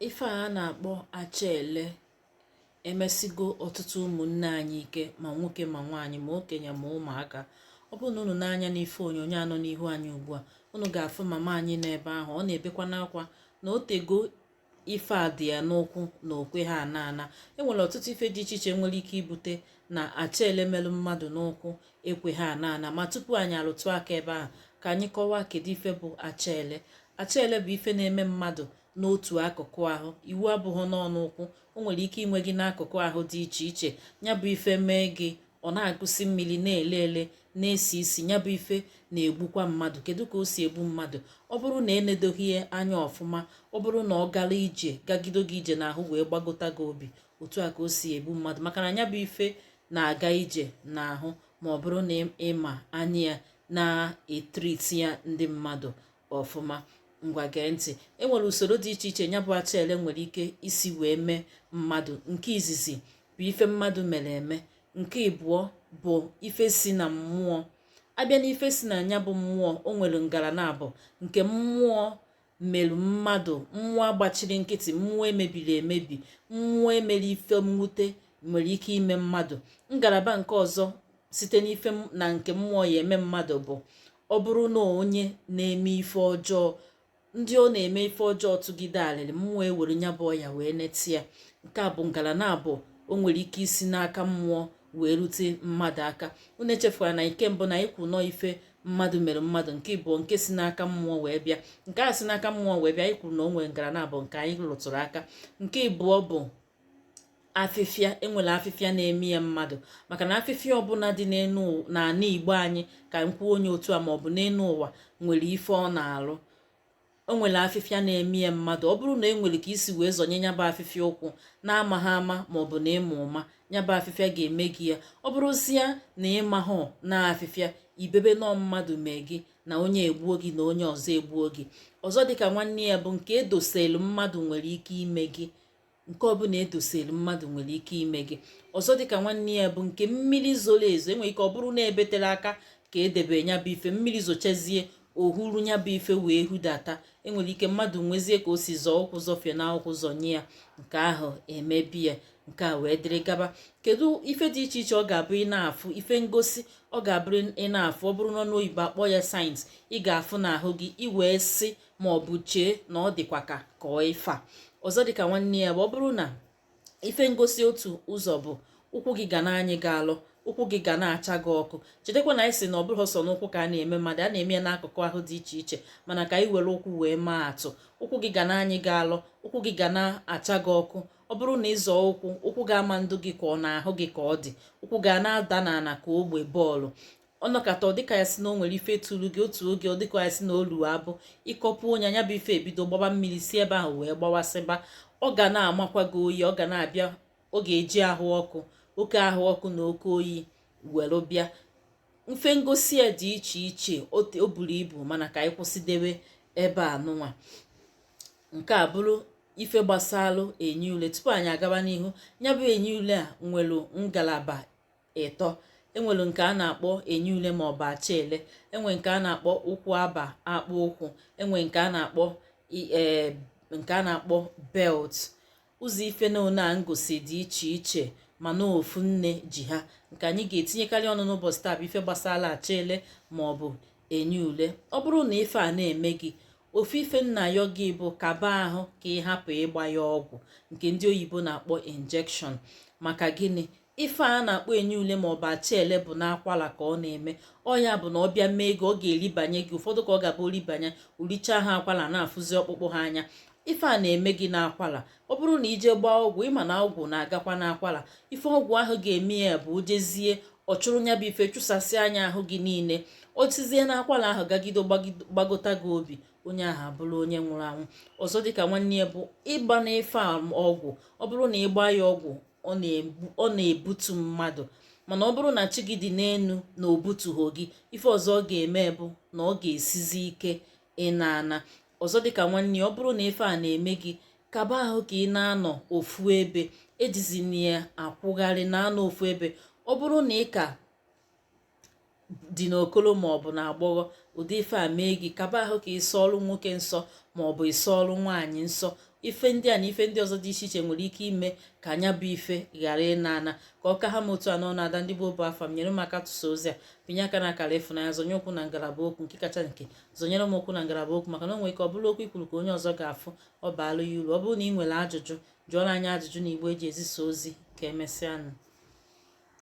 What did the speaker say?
Ife a na-akpọ acha emesigo ọtụtụ ụmụnne anyị ike, ma nwoke ma nwaanyị, ma okenye ma ụmụaka. Ọ bụrụ na unu n'anya n'ife onyonyo anọ n'ihu anyị ugbu a, unu ga-afụ mama anyị n'ebe ahụ. Ọ na-ebekwa n'akwa na otego ife a dị ya n'ụkwụ na okwe ha ana. Enwere ọtụtụ ife dị iche iche nwere ike ibute na acha melụ mmadụ n'ụkwụ ekwe ha ana. Ma tupu anyị alụtụ aka ebe ahụ, ka anyị kọwaa kedu ife bụ acha bụ ife na-eme mmadụ n'otu akụkụ ahụ. Iwu abụghị n'ọnụ ụkwụ, o nwere ike inwe gị n'akụkụ ahụ dị iche iche. Ya bụ ife mee gị ọ na-agụsi mmiri, na-ele ele, na-esi isi. Ya bụ ife na-egbukwa mmadụ. Kedu ka o si egbu mmadụ? Ọ bụrụ na enedoghị anya ọfụma, ọ bụrụ na ọ gara ije gagido gị ije n'ahụ wee gbagota gị obi, otu a ka o si egbu mmadụ. Maka na ya bụ ife na-aga ije n'ahụ ma ọ bụrụ na ịma anya ya na-etriti ya ndị mmadụ ọfụma. Ngwa gee ntị. Enwere usoro dị iche iche ya bụ acha nwere ike isi wee mee mmadụ. Nke izizi bụ ife mmadụ mere eme. Nke ịbụọ bụ ife si na mmụọ. Abịa n'ife si na ya bụ mmụọ, o nwere ngalaba abụọ. Nke mmụọ merụ mmadụ, mmụọ agbachiri nkịtị, mmụọ emebiri emebi, mmụọ emere ife mwute nwere ike ime mmadụ. Ngalaba nke ọzọ site n'ife na nke mmụọ ya eme mmadụ bụ ọ bụrụ na onye na-eme ife ọjọọ, ndị ọ na-eme ife ọjọọ tụgide alịrị, mmụọ ewere ya bụ ọya wee neti ya. Nke a bụ ngalaba abụọ o nwere ike isi n'aka mmụọ wee rute mmadụ aka. Unu echefula na nke mbụ na ikwu nọ ife mmadụ mere mmadụ. Nke ịbụọ nke si n'aka mmụọ wee bịa. Nke a si n'aka mmụọ wee bịa, ikwuru na o nwere ngalaba abụọ nke anyị rụtụrụ aka. Nke ịbụọ bụ afịfịa. Enwere afịfịa na-eme ya mmadụ. Maka na afịfịa ọbụla dị n'ala Igbo anyị, ka m kwuo onye otu a, maọbụ n'elu ụwa, nwere ife ọ na-alụ. O nwere afịfịa na-eme ya mmadụ. Ọ bụrụ na e nwere ka isi wee zonye ya bụ afịfịa ụkwụ na-amaghị ama maọbụ na ịma ụma, ya bụ afịfịa ga-eme gị ya. Ọ bụrụzia na ịmahụ na afịfịa ibebe nọọ mmadụ mee gị, na onye egbuo gị na onye ọzọ egbuo gị. Ọzọ dịka nwanne ya bụ nke edoselu mmadụ nwere ike ime gị. Nke ọbụla edoselu mmadụ nwere ike ime gị. Ọzọ dịka nwanne ya bụ nke mmiri zoro ezo. Enwere ike ọ bụrụ na ebetere aka ka edebe ya bụ ife, mmiri zochazie ohuru ya bụ ife wee hudata. Enwere ike mmadụ nwezie ka o si zọọ ụkwụ zọfie na ụkwụ zọnye ya, nke ahụ emebi ya. Nke a wee dịrị gaba. Kedu ife dị iche iche ọ ga-abụ ị na-afụ ife ngosi? Ọ ga-abụrụ ị na-afụ, ọ bụrụ na n'oyibo akpọ ya sayensị, ị ga-afụ n'ahụ gị, ị wee sị ma ọ bụ chee na ọ dịkwa ka ọ ife a. Ọzọ dịka nwanne ya bụ ọ bụrụ na ife ngosi otu ụzọ bụ ụkwụ gị ga na-anyị gị alụ, ụkwụ gị ga na-acha gị ọkụ. Chetakwa na anyị si na ọ bụrụ sọ n'ụkwụ ka a na-eme mmadụ, a na-eme ya n'akụkụ ahụ dị iche iche. Mana ka anyị were ụkwụ wee maa atụ, ụkwụ gị ga na-anyị gị alụ, ụkwụ gị ga na-acha gị ọkụ. Ọ bụrụ na ịzọ ụkwụ ga-ama ndụ gị ka ọ na-ahụ gị ka ọ dị. Ụkwụ ga na-ada n'ala ka ogbe bọọlụ. Ọ nọkọta ọ dịka ya si na o nwere ife tụrụ gị otu oge, ọ dịka ya si na olu abụ ịkọpụ onye anya bụ ife ebido gbaba mmiri si ebe ahụ wee gbawasịba. Ọ ga na-amakwa gị oyi, ọ ga na-abịa, ọ ga-eji ahụ ọkụ, oke ahụ ọkụ na oke oyi were bịa. Mfe ngosi ya dị iche iche, o buru ibu, mana ka anyị kwụsịdewe ebe a nụnwa. Nke a bụrụ ife gbasalụ enyi ule. Tupu anyị agaba n'ihu, ya bụ enyi ule a nwere ngalaba ịtọ. Enwere nke a na-akpọ enyi ule maọbụ acha enwe nke a na-akpọ ụkwụ aba akpụ ụkwụ, enwe nke a na-akpọ belt. Ụzọ ife na ngosi dị iche iche, mana ofu nne ji ha. Nke anyị ga-etinyekarị ọnụ n'ụbọchị taa bụ ife gbasara acha maọbụ enyi ule. Ọ bụrụ na ife a na-eme gị, ofu ife nna yọ gị bụ kaba ahụ ka ị hapụ ịgba ya ọgwụ, nke ndị oyibo na-akpọ injection. Maka gịnị? Ife a na-akpọ enyi ule maọbụ acha bụ n'akwala ka ọ na-eme. Ọ ya bụ na ọ bịa mee gị, ọ ga-eribanye gị. Ụfọdụ ka ọ ga-abụ oribanye, urichaa ha akwala na-afụzi ọkpụkpụ ha anya. Ife a na-eme gị n'akwala. Ọ bụrụ na ije gbaa ọgwụ, ịma na ọgwụ na-agakwa n'akwala. Ife ọgwụ ahụ ga-eme ya bụ o jezie ọ chụrụ ya bụ ife chụsasị anya ahụ gị niile. O tizie n'akwala ahụ gagido gbagota gị obi, onye ahụ abụrụ onye nwụrụ anwụ. Ọzọ dịka nwanne ya bụ ịgba n'ife a ọgwụ. Ọ bụrụ na ịgba ya ọgwụ, ọ na-ebutu mmadụ. Mana ọ bụrụ na chi gị dị n'enu na o butughị gị, ife ọzọ ọ ga-eme bụ na ọ ga-esizi ike ịna ana. Ọzọ dịka nwanne ya, ọ bụrụ na ife a na-eme gị, kaba ahụ ka ị na-anọ ofu ebe, ejizina ya akwụgharị na-anọ ofu ebe. Ọ bụrụ na ị ka dị n'okolo maọbụ na agbọghọ, ụdị ife a mee gị, kaba ahụ ka ị sọọlụ nwoke nsọ maọbụ ị sọọlụ nwaanyị nsọ. ife ndị a na ife ndị ọzọ dị iche iche nwere ike ime ka anya bụ ife ghara ịna ana ka ọ ka ha m otu anọ na-ada ndị gboo bụ afa m nyere m aka tụsa ozi a pinye aka na akara ịfụnanya zonye okwu na ngalaba okwu nke kacha nke zonyere m okwu na ngalaba okwu maka na o nwere ike ọ bụrụ okwu ikwuru ka onye ọzọ ga-afụ ọ baalụ ya uru. ọ bụrụ na ị nwere ajụjụ jụọrọ anyị ajụjụ na igbo eji ezisa ozi ka emesịanụ.